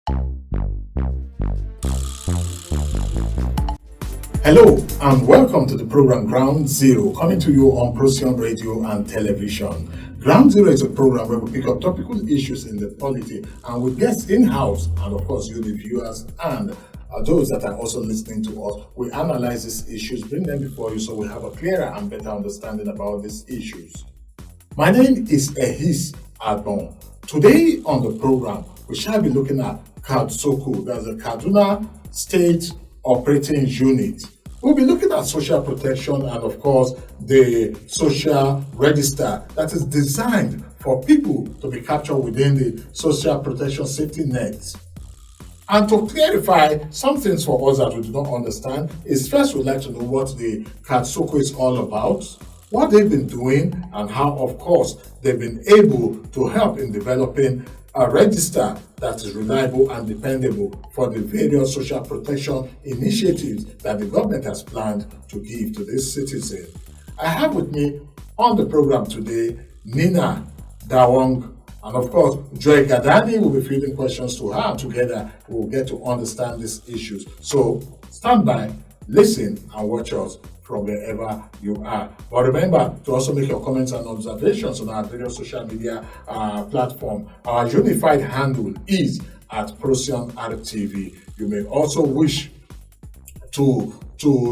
Hello and welcome to the program Ground Zero, coming to you on Procyon Radio and Television. Ground Zero is a program where we pick up topical issues in the polity and with guests in-house and of course you the viewers and those that are also listening to us. We analyze these issues, bring them before you so we have a clearer and better understanding about these issues. My name is Ehis Agbon. Today on the program, we shall be looking at KADSUCO, that's the Kaduna State Operating Unit. We'll be looking at social protection and of course the social register that is designed for people to be captured within the social protection safety net. And to clarify some things for us that we do not understand is first we'd like to know what the KADSUCO is all about, what they've been doing, and how of course they've been able to help in developing a register that is reliable and dependable for the various social protection initiatives that the government has planned to give to this citizen. I have with me on the program today Nina, Dawong, and of course Joy Gadani will be feeding questions to her, and together we will get to understand these issues. So stand by, listen, and watch us from wherever you are. But remember to also make your comments and observations on our various social media platform. Our unified handle is at Procyon RTV. You may also wish to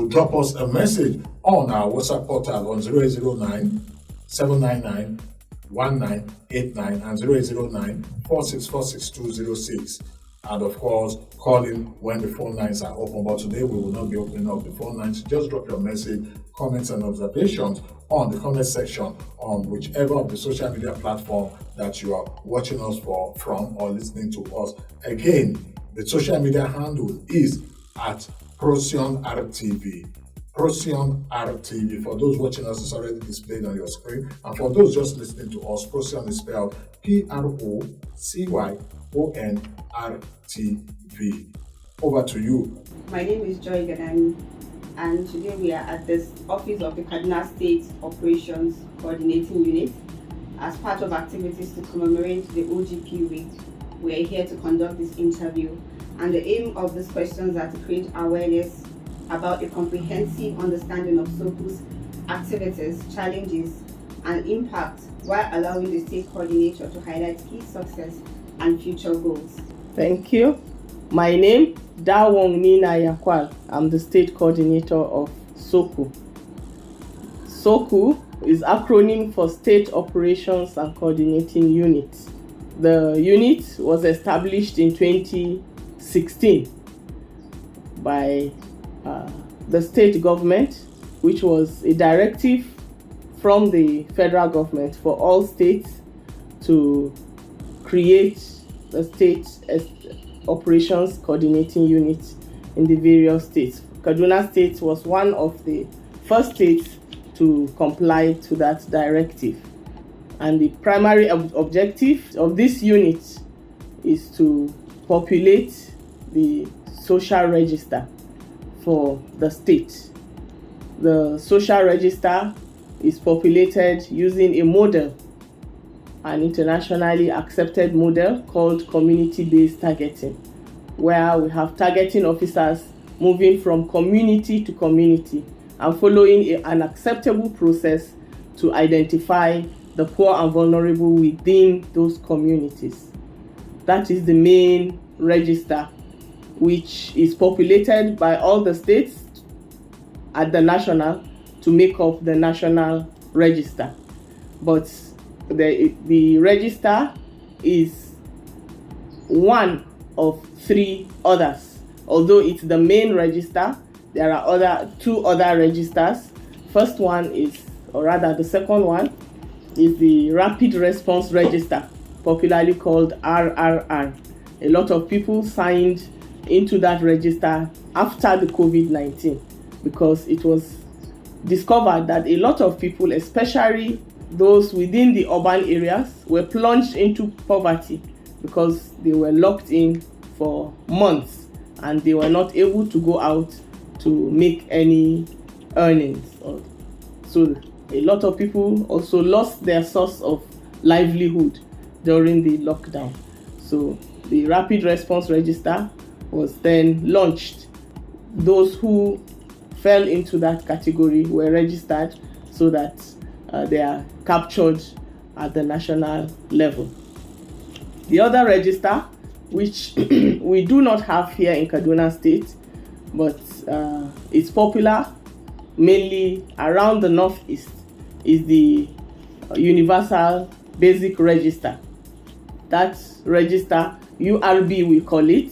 drop us a message on our WhatsApp portal on 0809 799 1989 and 0809 4646 and of course call in when the phone lines are open. But today we will not be opening up the phone lines. Just drop your message, comments and observations on the comment section on whichever of the social media platform that you are watching us from or listening to us. Again, the social media handle is at Procyon RTV. Procyon RTV. For those watching us, it's already displayed on your screen. And for those just listening to us, Procyon is spelled PROCYONRTV. Over to you. My name is Joy Gadani, and today we are at the office of the Kaduna State Operations Coordinating Unit. As part of activities to commemorate the OGP week, we are here to conduct this interview. And the aim of these questions are to create awareness about a comprehensive understanding of SOCO's activities, challenges, and impact, while allowing the state coordinator to highlight key success and future goals. Thank you. My name, Dawong Nina Yakwal. I'm the state coordinator of SOCO. SOCO is acronym for State Operations and Coordinating Unit. The unit was established in 2016 by the state government, which was a directive from the federal government for all states to create the state operations coordinating unit in the various states. Kaduna State was one of the first states to comply to that directive. And the primary objective of this unit is to populate the social register for the state. The social register is populated using a model, an internationally accepted model called community-based targeting, where we have targeting officers moving from community to community and following an acceptable process to identify the poor and vulnerable within those communities. That is the main register, which is populated by all the states at the national to make up the national register. But the register is one of three others. Although it's the main register, there are two other registers. First one is, or rather the second one, is the Rapid Response Register, popularly called RRR. A lot of people signed into that register after the COVID-19 because it was discovered that a lot of people, especially those within the urban areas, were plunged into poverty because they were locked in for months and they were not able to go out to make any earnings. So a lot of people also lost their source of livelihood during the lockdown. So the Rapid Response Register was then launched. Those who fell into that category were registered so that they are captured at the national level. The other register, which we do not have here in Kaduna State, but it's popular mainly around the Northeast, is the Universal Basic Register. That register, URB we call it,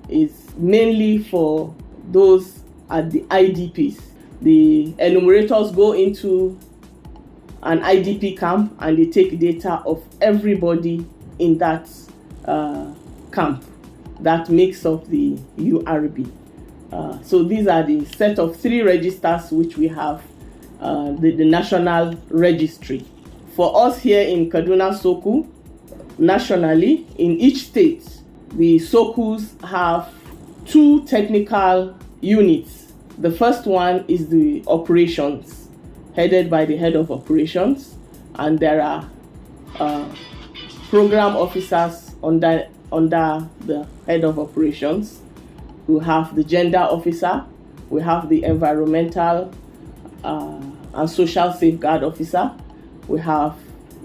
is mainly for those at the IDPs. The enumerators go into an IDP camp and they take data of everybody in that camp that makes up the URB. So these are the set of 3 registers which we have, the National Registry. For us here in Kaduna SOCU, nationally, in each state, the SOCUs have 2 technical units. The first one is the operations, headed by the head of operations, and there are program officers under the head of operations. We have the gender officer, we have the environmental and social safeguard officer, we have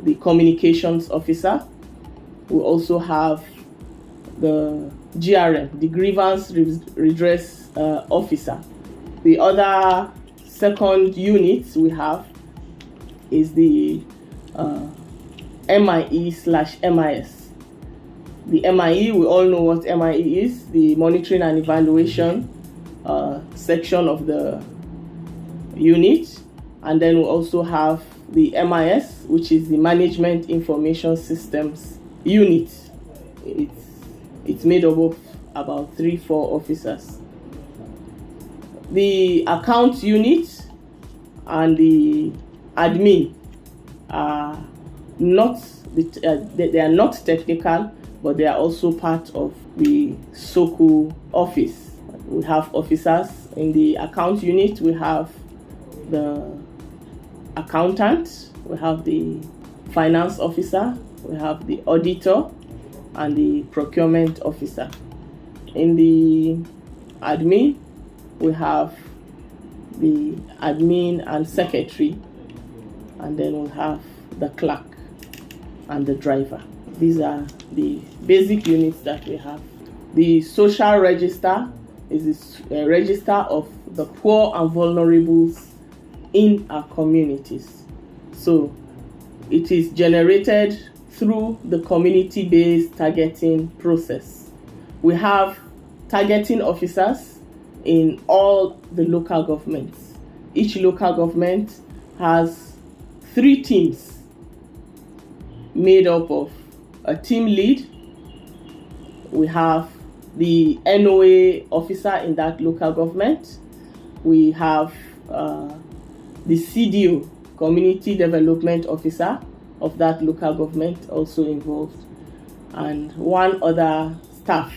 the communications officer, we also have the GRM, the grievance redress officer. The other second unit we have is the MIE/MIS. The MIE, we all know what MIE is, the monitoring and evaluation section of the unit. And then we also have the MIS, which is the Management Information Systems unit. It's made up of about 3-4 officers. The account unit and the admin are not they are not technical, but they are also part of the SOCU office. We have officers in the account unit. We have the accountant, we have the finance officer, we have the auditor, and the procurement officer. In the admin, we have the admin and secretary, and then we have the clerk and the driver. These are the basic units that we have. The social register is a register of the poor and vulnerables in our communities. So it is generated through the community-based targeting process. We have targeting officers in all the local governments. Each local government has 3 teams made up of a team lead. We have the NOA officer in that local government. We have the CDO, Community Development Officer of that local government, also involved, and 1 other staff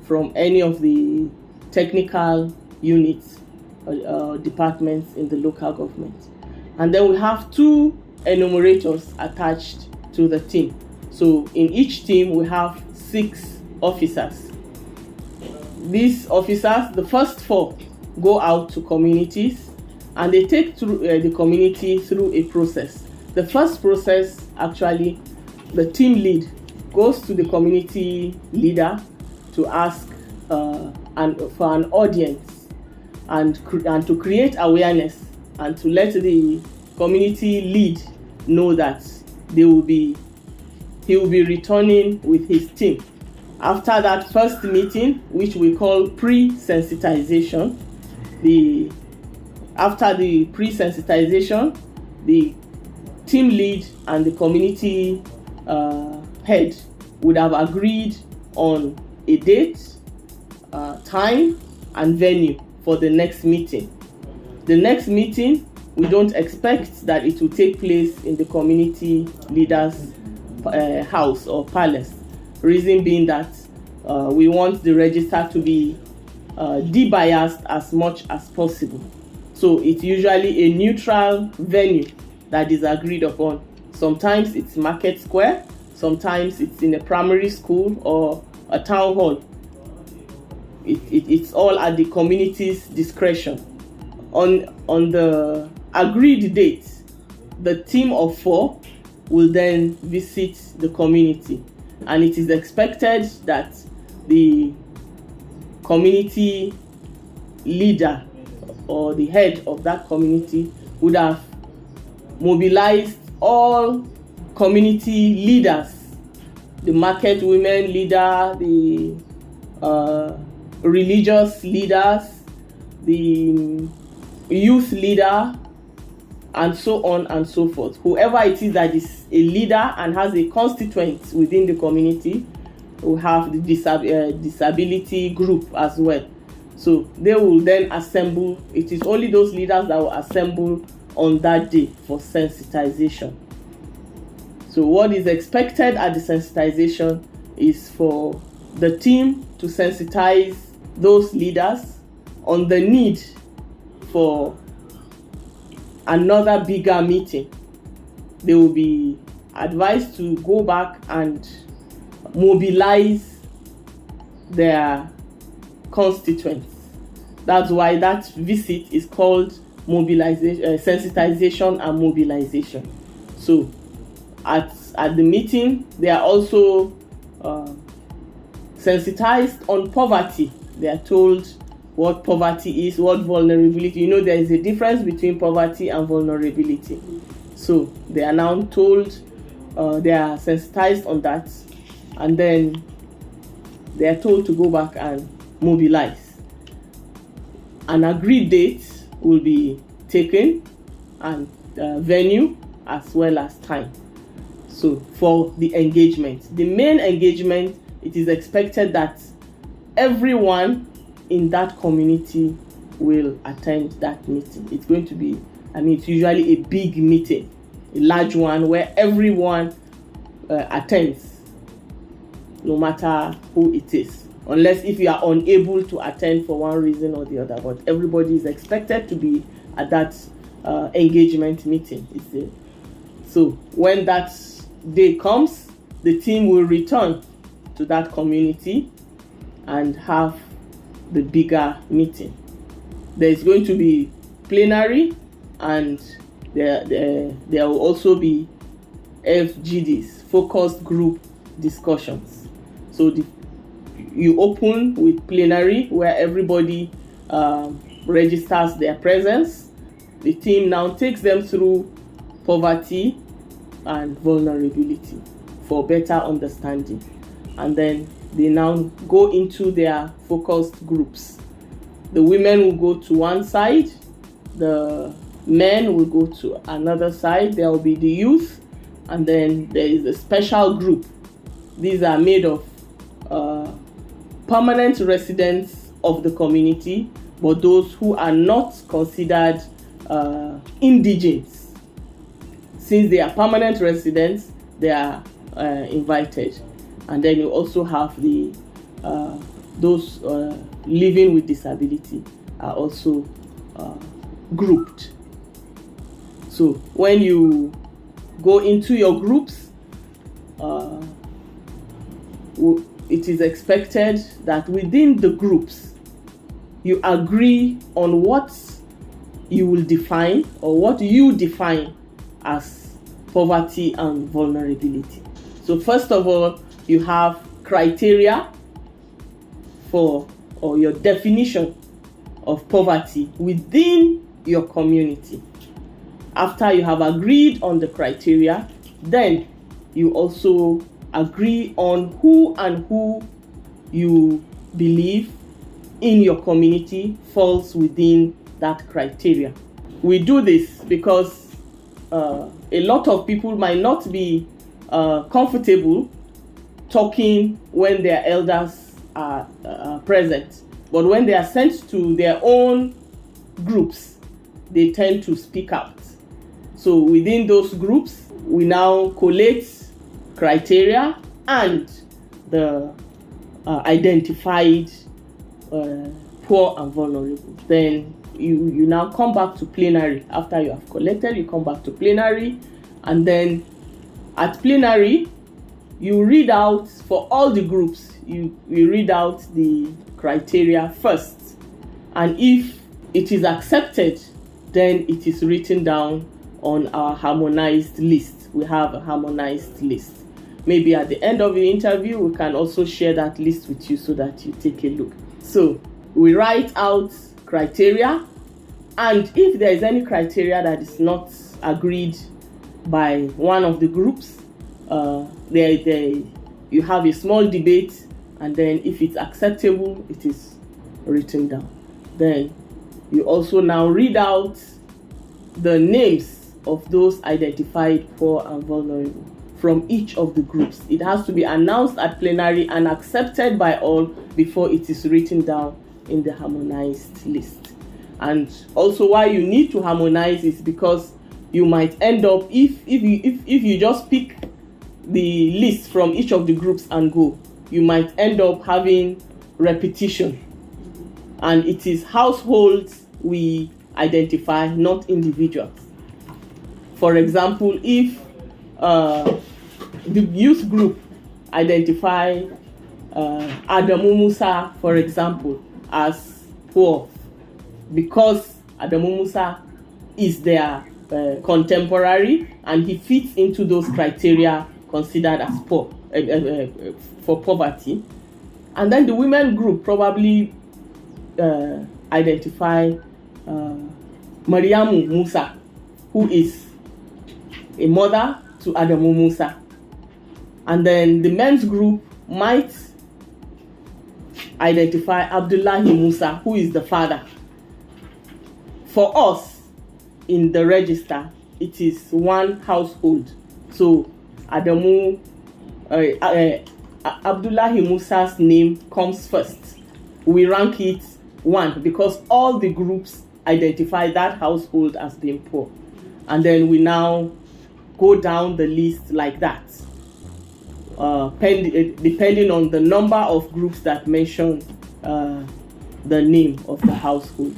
from any of the technical units or departments in the local government. And then we have 2 enumerators attached to the team. So in each team we have 6 officers. These officers, the first 4, go out to communities and they take the community through a process. The first process, actually, the team lead goes to the community leader to ask for an audience and to create awareness and to let the community lead know that he will be returning with his team. After that first meeting, which we call pre-sensitization, after the pre-sensitization, the team lead and the community head would have agreed on a date, time, and venue for the next meeting. The next meeting, we don't expect that it will take place in the community leader's house or palace. Reason being that we want the register to be debiased as much as possible. So it's usually a neutral venue that is agreed upon. Sometimes it's Market Square, sometimes it's in a primary school or a town hall. It's all at the community's discretion. On the agreed date, the team of 4 will then visit the community, and it is expected that the community leader or the head of that community would have mobilized all community leaders, the market women leader, the religious leaders, the youth leader, and so on and so forth. Whoever it is that is a leader and has a constituent within the community will have the disability group as well. So they will then assemble. It is only those leaders that will assemble on that day for sensitization. So what is expected at the sensitization is for the team to sensitize those leaders on the need for another bigger meeting. They will be advised to go back and mobilize their constituents. That's why that visit is called mobilization, sensitization and mobilization. So at the meeting, they are also sensitized on poverty. They are told what poverty is, what vulnerability. You know, there is a difference between poverty and vulnerability. So they are now told, they are sensitized on that, and then they are told to go back and mobilize. An agreed date will be taken, and venue as well as time. So for the engagement, the main engagement, it is expected that everyone in that community will attend that meeting. It's going to be, it's usually a big meeting, a large one where everyone attends, no matter who it is. Unless if you are unable to attend for one reason or the other, but everybody is expected to be at that engagement meeting. So when that day comes, the team will return to that community and have the bigger meeting. There is going to be plenary, and there will also be FGDs, focused group discussions. So you open with plenary where everybody registers their presence. The team now takes them through poverty and vulnerability for better understanding, and then they now go into their focused groups. The women will go to one side, the men will go to another side. There will be the youth, and then there is a special group. These are made of permanent residents of the community, but those who are not considered indigents. Since they are permanent residents, they are invited. And then you also have those living with disability are also grouped. So when you go into your groups, it is expected that within the groups, you agree on what you will define or what you define as poverty and vulnerability. So first of all, you have criteria for, or your definition of poverty within your community. After you have agreed on the criteria, then you also agree on who and who you believe in your community falls within that criteria. We do this because a lot of people might not be comfortable talking when their elders are present, but when they are sent to their own groups, they tend to speak out. So within those groups, we now collate criteria and the identified poor and vulnerable. Then you now come back to plenary. After you have collected, you come back to plenary, and then at plenary, you read out for all the groups. you read out the criteria first, and if it is accepted, then it is written down on our harmonized list. We have a harmonized list. Maybe at the end of the interview, we can also share that list with you so that you take a look. So we write out criteria, and if there is any criteria that is not agreed by one of the groups, you have a small debate, and then if it's acceptable, it is written down. Then you also now read out the names of those identified poor and vulnerable from each of the groups. It has to be announced at plenary and accepted by all before it is written down in the harmonized list. And also why you need to harmonize is because you might end up, if you just pick the list from each of the groups and go, you might end up having repetition. And it is households we identify, not individuals. For example, if the youth group identify Adamu Musa, for example, as poor, because Adamu Musa is their contemporary and he fits into those criteria considered as poor for poverty. And then the women group probably identify Mariamu Musa, who is a mother to Adamu Musa. And then the men's group might identify Abdullahi Musa, who is the father. For us, in the register, it is one household. So Adamu, Abdullahi Musa's name comes first. We rank it 1 because all the groups identify that household as being poor. And then we now go down the list like that, depending on the number of groups that mention the name of the household.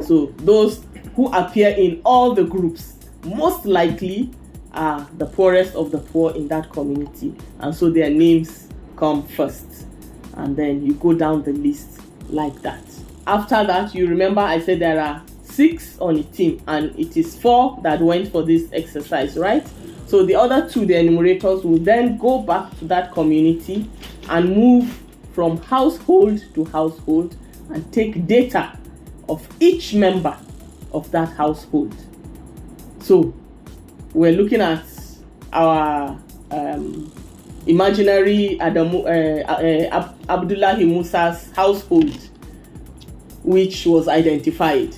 So those who appear in all the groups most likely are the poorest of the poor in that community, and so their names come first, and then you go down the list like that. After that, you remember I said there are 6 on a team, and it is 4 that went for this exercise, right? So the other 2, the enumerators, will then go back to that community and move from household to household and take data of each member of that household. So we're looking at our imaginary Abdullahi Musa's household, which was identified.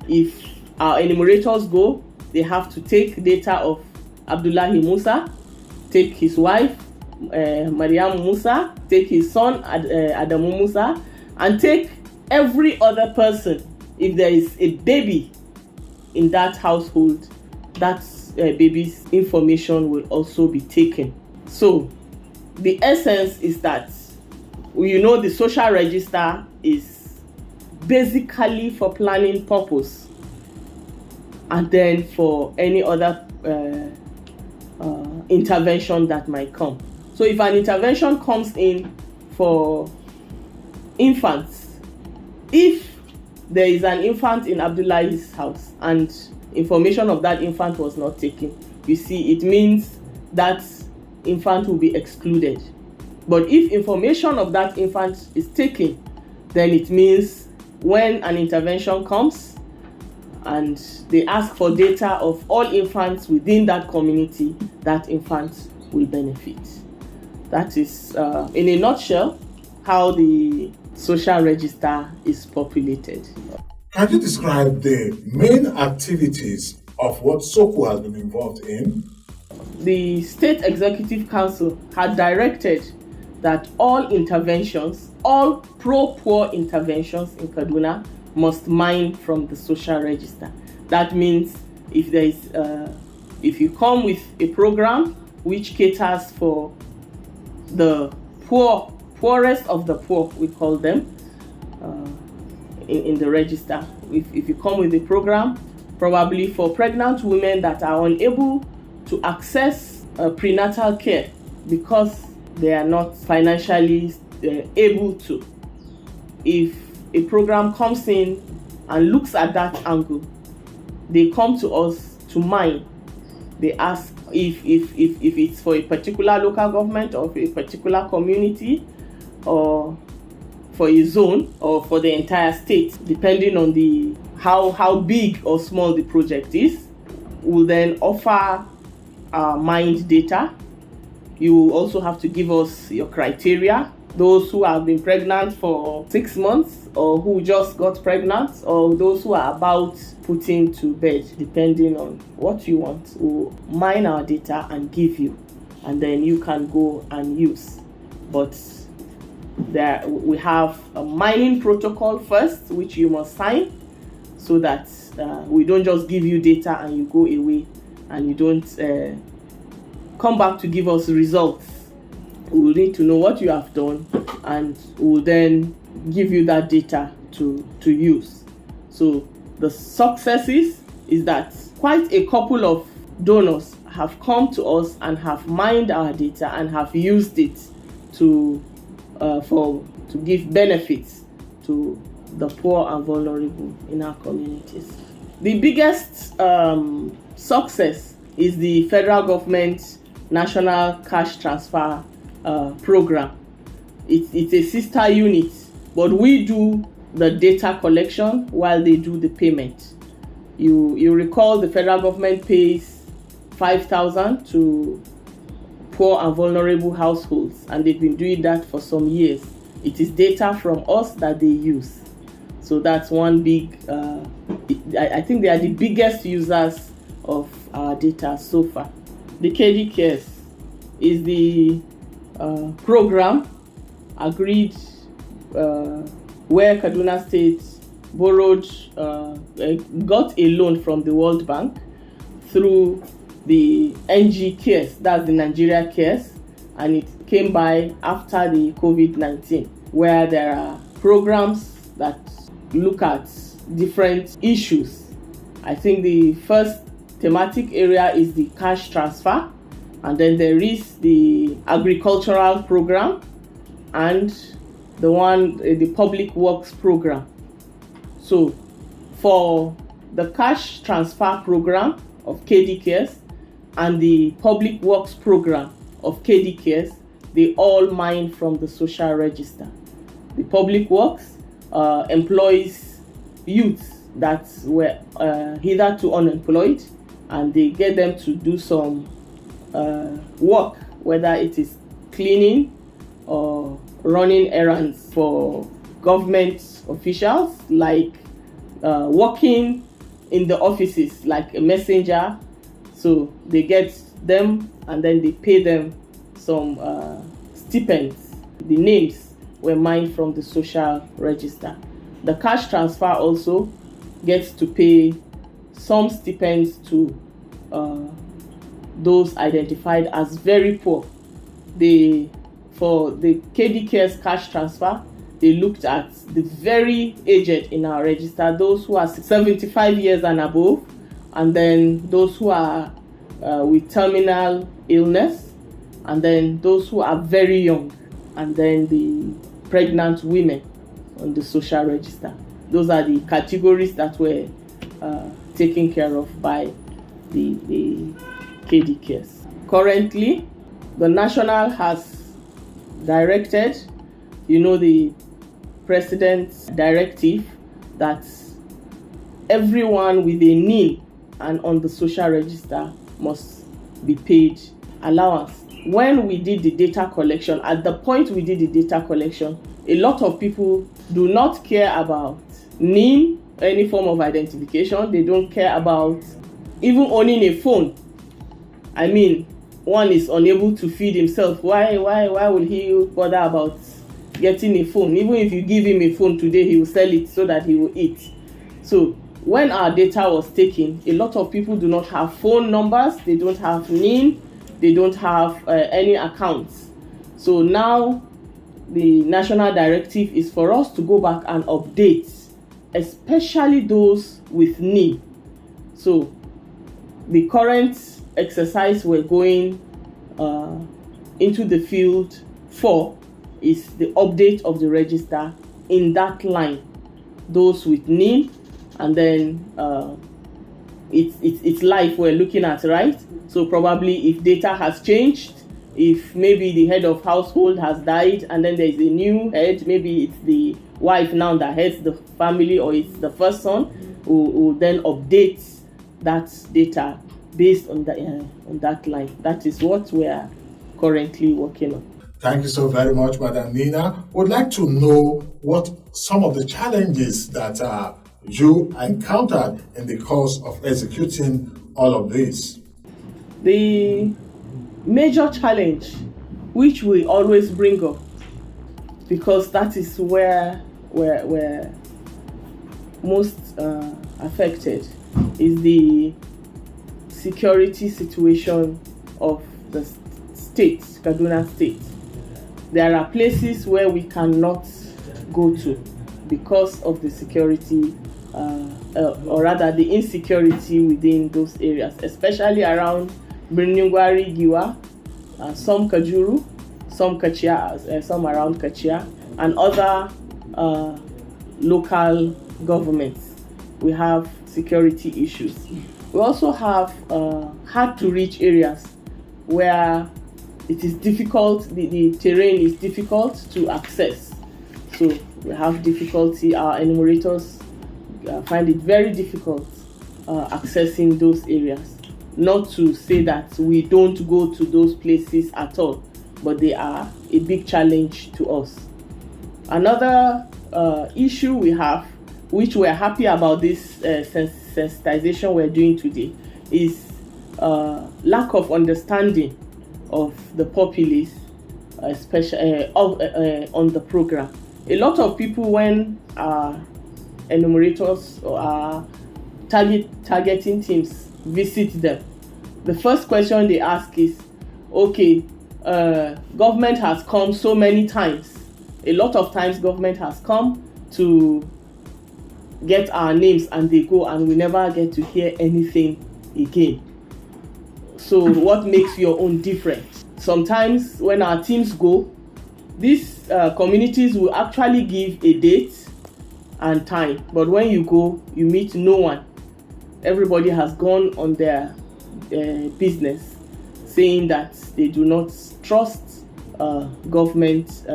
If our enumerators go, they have to take data of Abdullahi Musa, take his wife, Mariam Musa, take his son, Adamu Musa, and take every other person. If there is a baby in that household, that baby's information will also be taken. So the essence is that, the social register is basically for planning purpose and then for any other intervention that might come. So if an intervention comes in for infants, if there is an infant in Abdullahi's house and information of that infant was not taken, you see, it means that infant will be excluded. But if information of that infant is taken, then it means when an intervention comes and they ask for data of all infants within that community, that infant will benefit. That is, in a nutshell, how the social register is populated. Can you describe the main activities of what SOCO has been involved in? The State Executive Council had directed that all interventions, all pro-poor interventions in Kaduna must mine from the social register. That means if there is, if you come with a program which caters for the poorest of the poor, we call them in the register. If you come with a program, probably for pregnant women that are unable to access prenatal care because they are not financially able to. If a program comes in and looks at that angle, they come to us to mine. They ask if it's for a particular local government or for a particular community or for a zone or for the entire state, depending on the how big or small the project is. We'll then offer mined data. You will also have to give us your criteria. Those who have been pregnant for 6 months, or who just got pregnant, or those who are about putting to bed, depending on what you want. We'll mine our data and give you, and then you can go and use. But there we have a mining protocol first, which you must sign, so that we don't just give you data and you go away and you don't come back to give us results. We will need to know what you have done, and we will then give you that data to use. So the successes is that quite a couple of donors have come to us and have mined our data and have used it to give benefits to the poor and vulnerable in our communities. The biggest success is the federal government National Cash Transfer program. It's a sister unit, but we do the data collection while they do the payment. You recall the federal government pays 5,000 to poor and vulnerable households, and they've been doing that for some years. It is data from us that they use. So that's one big, I think they are the biggest users of our data so far. The KD Cares is the program agreed where Kaduna State borrowed, got a loan from the World Bank through the NG Cares, that's the Nigeria Cares, and it came by after the COVID-19, where there are programs that look at different issues. I think the first thematic area is the cash transfer, and then there is the agricultural program and the public works program. So for the cash transfer program of KD Cares and the public works program of KD Cares, they all mine from the social register. The public works employs youths that were hitherto unemployed, and they get them to do some work, whether it is cleaning or running errands for government officials, like working in the offices like a messenger. So they get them and then they pay them some stipends. The names were mined from the social register. The cash transfer also gets to pay some stipends to those identified as very poor. For the KD Cares cash transfer, they looked at the very aged in our register, those who are 75 years and above, and then those who are with terminal illness, and then those who are very young, and then the pregnant women on the social register. Those are the categories that were taken care of by the KD Cares. Currently, the National has directed, the President's directive that everyone with a NIN and on the social register must be paid allowance. When we did the data collection, at the point we did the data collection, a lot of people do not care about NIN, any form of identification. They don't care about even owning a phone. I mean, one is unable to feed himself. Why will he bother about getting a phone? Even if you give him a phone today, he will sell it so that he will eat. So when our data was taken, a lot of people do not have phone numbers, they don't have NIN, they don't have any accounts. So now the national directive is for us to go back and update, especially those with NIN. So the current exercise we're going into the field 4 is the update of the register in that line, those with NIN, and then it's life we're looking at, right? So probably if data has changed, if maybe the head of household has died and then there's a new head, maybe it's the wife now that heads the family, or it's the first son who then updates that data based on that line. That is what we are currently working on. Thank you so very much, Madam Nina. Would like to know what some of the challenges that you encountered in the course of executing all of this. The major challenge, which we always bring up, because that is where we're most affected, is the security situation of the state, Kaduna State. There are places where we cannot go to because of the security, or rather the insecurity within those areas, especially around Birningwari, Giwa, some Kajuru, some Kachia, some around Kachia, and other local governments. We have security issues. We also have hard to reach areas where it is difficult, the terrain is difficult to access. So we have difficulty, our enumerators find it very difficult accessing those areas. Not to say that we don't go to those places at all, but they are a big challenge to us. Another issue we have, which we're happy about this sensitization we're doing today, is lack of understanding of the populace, especially on the program. A lot of people, when enumerators or our targeting teams visit them, the first question they ask is, okay, government has come so many times. A lot of times government has come to get our names and they go, and we never get to hear anything again. So what makes your own different? Sometimes when our teams go, these communities will actually give a date and time, but when you go, you meet no one. Everybody has gone on their business, saying that they do not trust government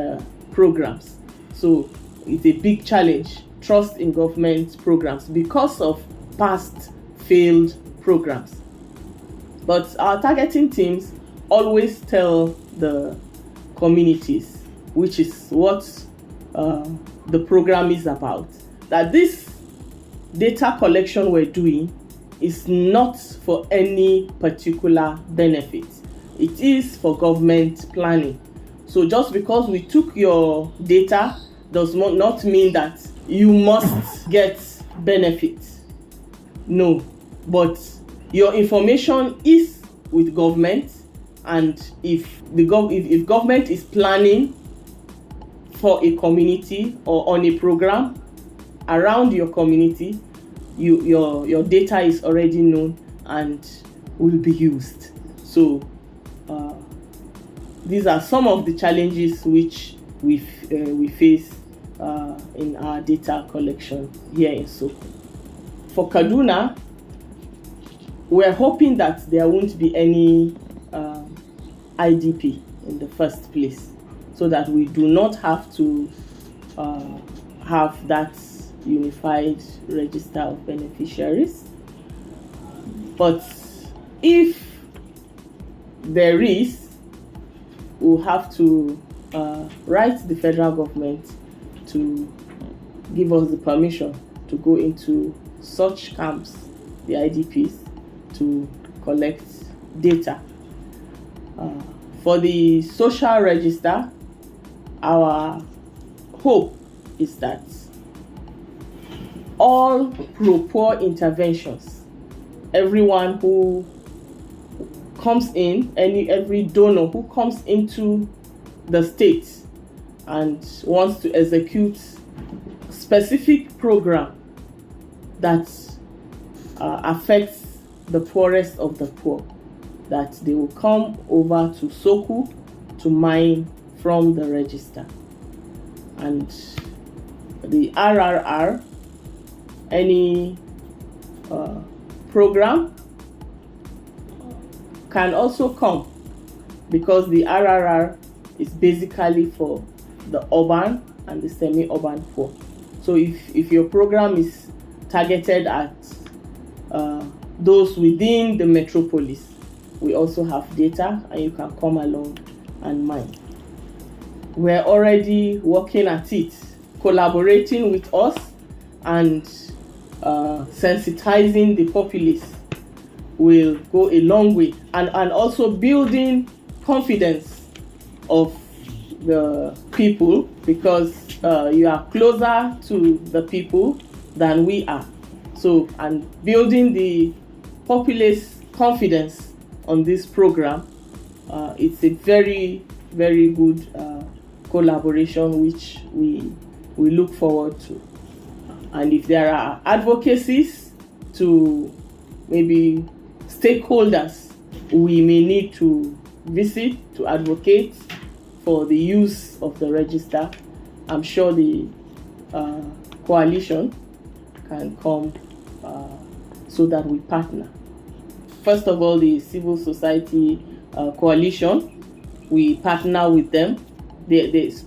programs. So it's a big challenge, trust in government programs, because of past failed programs. But our targeting teams always tell the communities, which is what the program is about, that this data collection we're doing is not for any particular benefit. It is for government planning. So just because we took your data does not mean that you must get benefits. No, but your information is with government, and if government is planning for a community or on a program around your community, your data is already known and will be used. So these are some of the challenges which we face in our data collection here in Soko. For Kaduna, we're hoping that there won't be any IDP in the first place, so that we do not have to have that unified register of beneficiaries. But if there is, we'll have to write the federal government to give us the permission to go into such camps, the IDPs, to collect data. For the social register, our hope is that all pro-poor interventions, everyone who comes in, every donor who comes into the state and wants to execute specific program that affects the poorest of the poor, that they will come over to Soku to mine from the register. And the RRR, any program, can also come, because the RRR is basically for the urban and the semi-urban poor. So if your program is targeted at those within the metropolis, we also have data, and you can come along and mine. We're already working at it, collaborating with us and sensitizing the populace will go a long way, and also building confidence of the people, because you are closer to the people than we are. So, and building the populace confidence on this program, it's a very, very good collaboration which we look forward to. And if there are advocacies to maybe stakeholders we may need to visit to advocate for the use of the register, I'm sure the coalition can come so that we partner. First of all, the civil society coalition, we partner with them.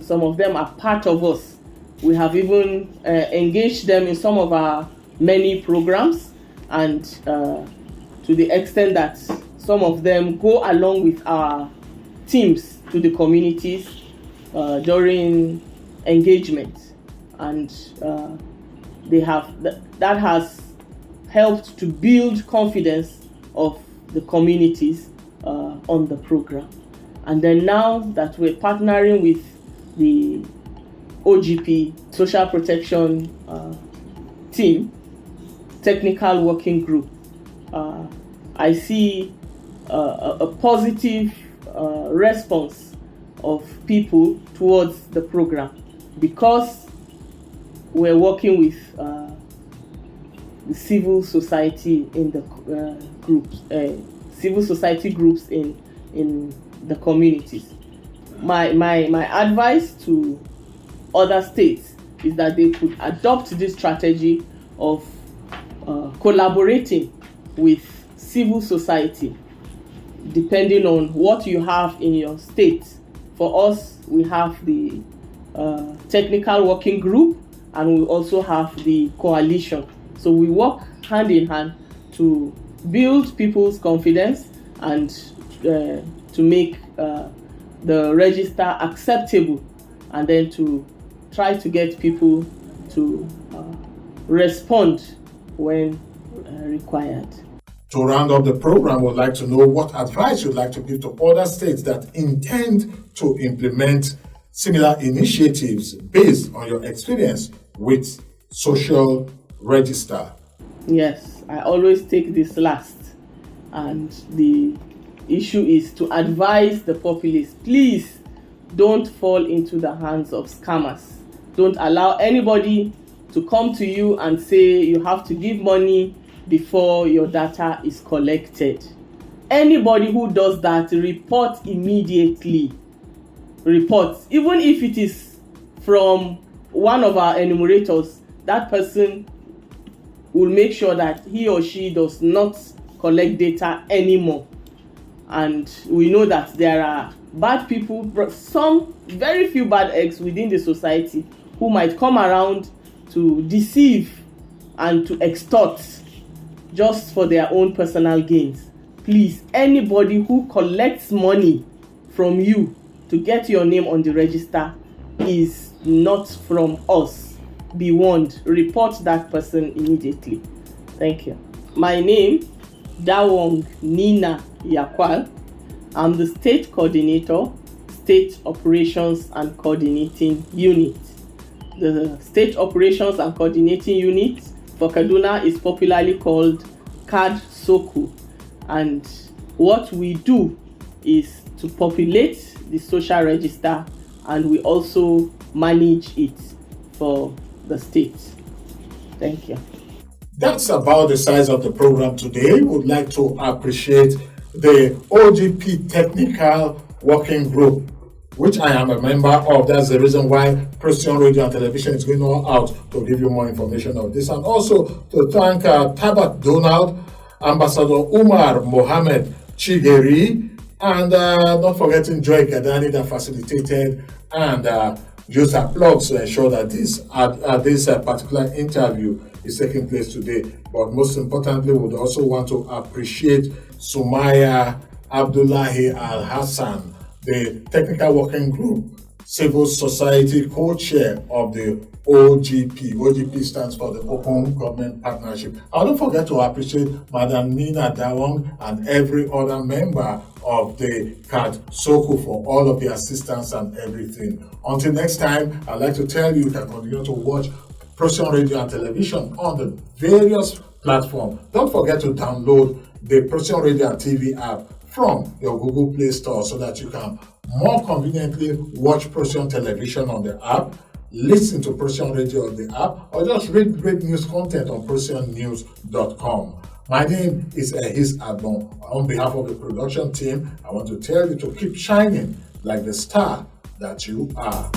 Some of them are part of us. We have even engaged them in some of our many programs, and to the extent that some of them go along with our teams to the communities during engagement, and that has helped to build confidence of the communities on the program. And then now that we're partnering with the OGP, Social Protection Team, Technical Working Group, I see a positive response of people towards the program, because we're working with the civil society in the groups, civil society groups in the communities. My advice to other states is that they could adopt this strategy of collaborating with civil society, depending on what you have in your state. For us, we have the technical working group, and we also have the coalition. So we work hand in hand to build people's confidence and to make the register acceptable, and then to try to get people to respond when required. To round up the program, we'd like to know what advice you'd like to give to other states that intend to implement similar initiatives based on your experience with social register. Yes, I always take this last, and the issue is to advise the populace, please don't fall into the hands of scammers. Don't allow anybody to come to you and say you have to give money before your data is collected. Anybody who does that, report immediately. Report. Even if it is from one of our enumerators, that person will make sure that he or she does not collect data anymore. And we know that there are bad people, some very few bad eggs within the society who might come around to deceive and to extort just for their own personal gains. Please, anybody who collects money from you to get your name on the register is not from us. Be warned. Report that person immediately. Thank you. My name, Dawong Nina Yakwal. I'm the State Coordinator, State Operations and Coordinating Unit. The State Operations and Coordinating Unit for Kaduna is popularly called KADSUCO. And what we do is to populate the social register, and we also manage it for the state. Thank you. That's about the size of the program today. We would like to appreciate the OGP Technical Working Group. which I am a member of. That's the reason why Procyon Radio and Television is going all out to give you more information of this. And also to thank Tabat Donald, Ambassador Umar Mohammed Chigeri, and not forgetting Joy Gadani that facilitated and used her plugs to ensure that this particular interview is taking place today. But most importantly, we would also want to appreciate Sumaya Abdullahi Al Hassan, the Technical Working Group, Civil Society Co-Chair of the OGP. OGP stands for the Open Government Partnership. I don't forget to appreciate Madam Nina Dawong and every other member of the KADSUCO for all of the assistance and everything. Until next time, I'd like to tell you can continue to watch Procyon Radio and Television on the various platforms. Don't forget to download the Procyon Radio and TV app from your Google Play Store so that you can more conveniently watch Procyon Television on the app, listen to Procyon Radio on the app, or just read great news content on procyonnews.com. My name is Ehis Agbon. On behalf of the production team, I want to tell you to keep shining like the star that you are.